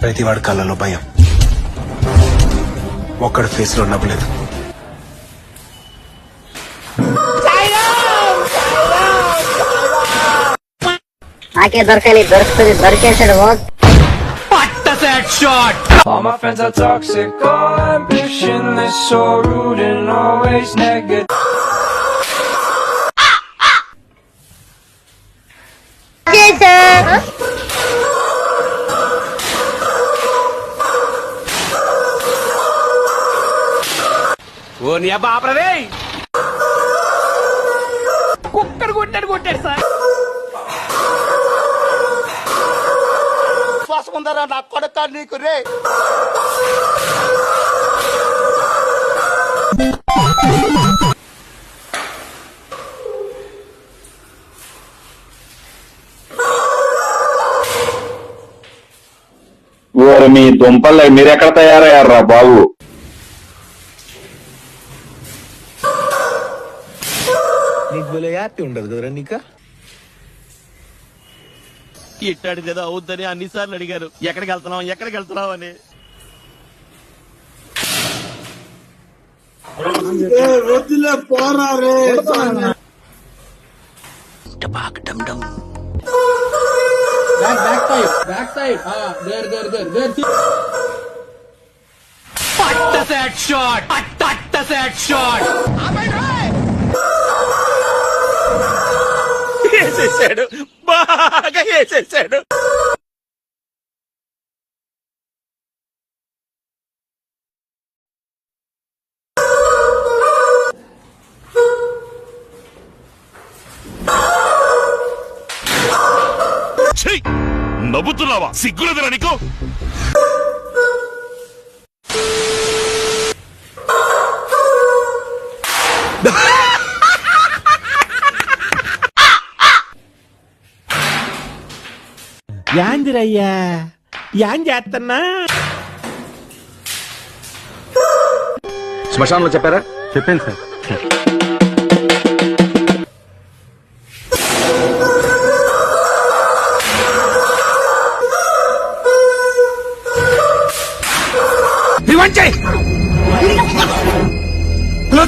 ప్రతివాడి కళ్ళలో భయం, ఒక్కడి ఫేస్ లో నవ్వలేదు. నాకే దొరకాలి, దొరుకుతుంది, దొరికేసాడు. All my friends are toxic, all ambitionless, so rude and always negative. ఓ నీ అబ్బా ఆపరదే, కుక్కడు కొట్టాడు సార్. శ్వాస ఉందరా నా కొడక నీకు రే. ఓరి మీ దుంపల్లో మీరెక్కడ తయారయ్యారా బాబు? నీకు భలే హ్యాపీ ఉండదు కదరా నీకా? ఇట్టాడు కదా అవుద్దని అన్నిసార్లు అడిగారు, ఎక్కడికి వెళ్తున్నావు అని. వేసేసాడు, బాగా వేసేసాడు. నవ్వుతున్నావా? సిగ్గులేదురా నీకు? యాందిరయ్యా యాన్ చేస్తున్నా? శ్మశానంలో చెప్పారా? చెప్పాను సార్.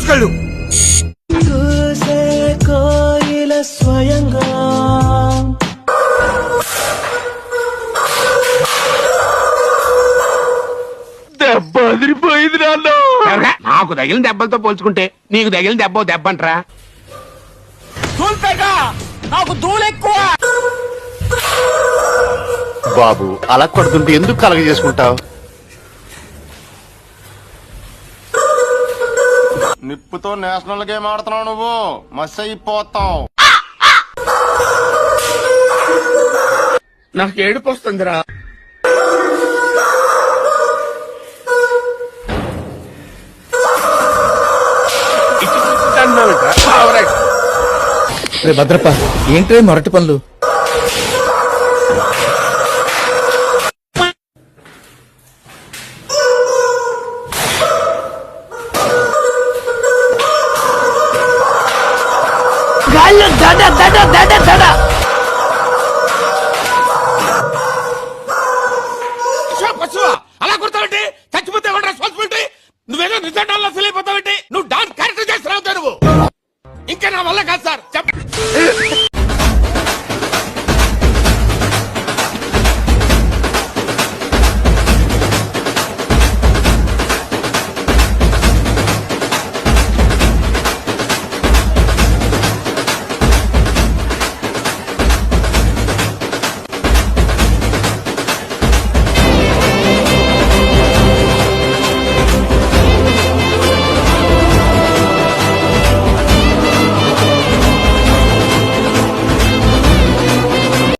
కళ్ళు స్వయంగా దెబ్బ అదిరిపోయింది నాన్న. నాకు తగిలిన దెబ్బలతో పోల్చుకుంటే నీకు తగిలిన దెబ్బంట్రా. నాకు దూలెక్కువ. బాబు అలా కొడుతుంటే ఎందుకు కలగ చేసుకుంటావు? నిప్పుతో నేషనల్ గేమ్ ఆడుతున్నావు నువ్వు, మస్ అయిపోతావు. నాకు ఏడుపు వస్తుందిరా. భద్రప్ప ఏంట్రే మొరటి పనులు?